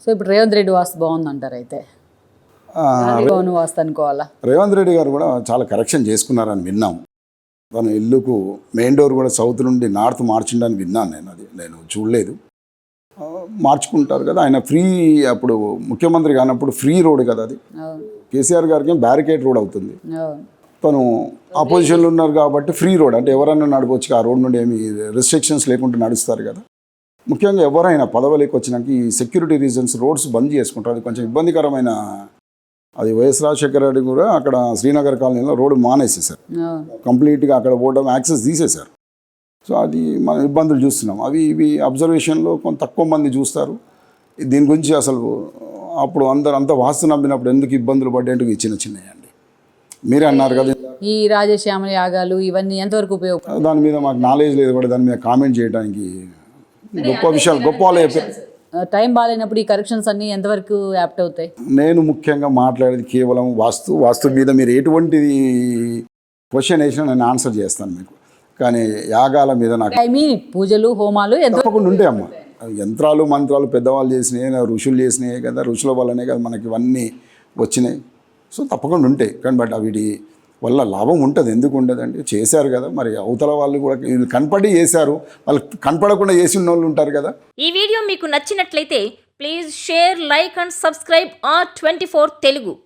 So ఇప్పుడు రేవంత్ రెడ్డి వాస్తు బాగుందంటారు అయితే వాస్తు అనుకోవాలా? రేవంత్ రెడ్డి గారు కూడా చాలా కరెక్షన్ చేసుకున్నారని విన్నాం. తన ఇల్లుకు మెయిన్ డోర్ కూడా సౌత్ నుండి నార్త్ మార్చిండని విన్నాను. నేను చూడలేదు. మార్చుకుంటారు కదా ఆయన. ఫ్రీ అప్పుడు ముఖ్యమంత్రి కానప్పుడు ఫ్రీ రోడ్ కదా అది. కేసీఆర్ గారికి బ్యారికేడ్ రోడ్ అవుతుంది. తను ఆపోజిషన్లో ఉన్నారు కాబట్టి ఫ్రీ రోడ్ అంటే ఎవరైనా నడవచ్చు. ఆ రోడ్ నుండి ఏమి రెస్ట్రిక్షన్స్ లేకుండా నడుస్తారు కదా. ముఖ్యంగా ఎవరైనా పదవిలోకి వచ్చినాక ఈ సెక్యూరిటీ రీజన్స్ రోడ్స్ బంద్ చేసుకుంటారు. అది కొంచెం ఇబ్బందికరమైన. అది వైఎస్ రాజశేఖర రెడ్డి కూడా అక్కడ శ్రీనగర్ కాలనీలో రోడ్డు మానేసేసారు కంప్లీట్గా. అక్కడ పోవడం యాక్సెస్ తీసేశారు. సో అది మనం ఇబ్బందులు చూస్తున్నాం. ఇవి అబ్జర్వేషన్లో కొంత తక్కువ మంది చూస్తారు. దీని గురించి అసలు అప్పుడు అంతా వాస్తు నమ్మినప్పుడు ఎందుకు ఇబ్బందులు పడేందుకు చిన్న చిన్నయండి. మీరే అన్నారు కదా ఈ రాజశ్యామల యాగాలు ఇవన్నీ ఎంతవరకు ఉపయోగం. దాని మీద మాకు నాలెడ్జ్ లేదు కూడా దాని మీద కామెంట్ చేయడానికి. గొప్ప విషయాలు గొప్ప వాళ్ళు చెప్పారు. టైం బాగాలేనప్పుడు ఈ కరెక్షన్స్ అన్నీ ఎంతవరకు యాప్ట్ అవుతాయి? నేను ముఖ్యంగా మాట్లాడేది కేవలం వాస్తు మీద. మీరు ఎటువంటిది క్వశ్చన్ వేసినా నేను ఆన్సర్ చేస్తాను మీకు. కానీ యాగాల మీద నాకు పూజలు హోమాలు తప్పకుండా ఉంటాయి అమ్మ. యంత్రాలు మంత్రాలు పెద్దవాళ్ళు చేసినాయి, ఋషులు చేసినాయి కదా. ఋషుల వల్లనే కదా మనకి ఇవన్నీ వచ్చినాయి. సో తప్పకుండా ఉంటాయి. కానీ బట్ వీటి వల్ల లాభం ఉంటుంది. ఎందుకు ఉండదండి? చేశారు కదా. మరి అవతల వాళ్ళు కూడా వీళ్ళు కనపడి చేశారు, వాళ్ళు కనపడకుండా చేసిన వాళ్ళు ఉంటారు కదా. ఈ వీడియో మీకు నచ్చినట్లయితే please share, like and subscribe R24 Telugu.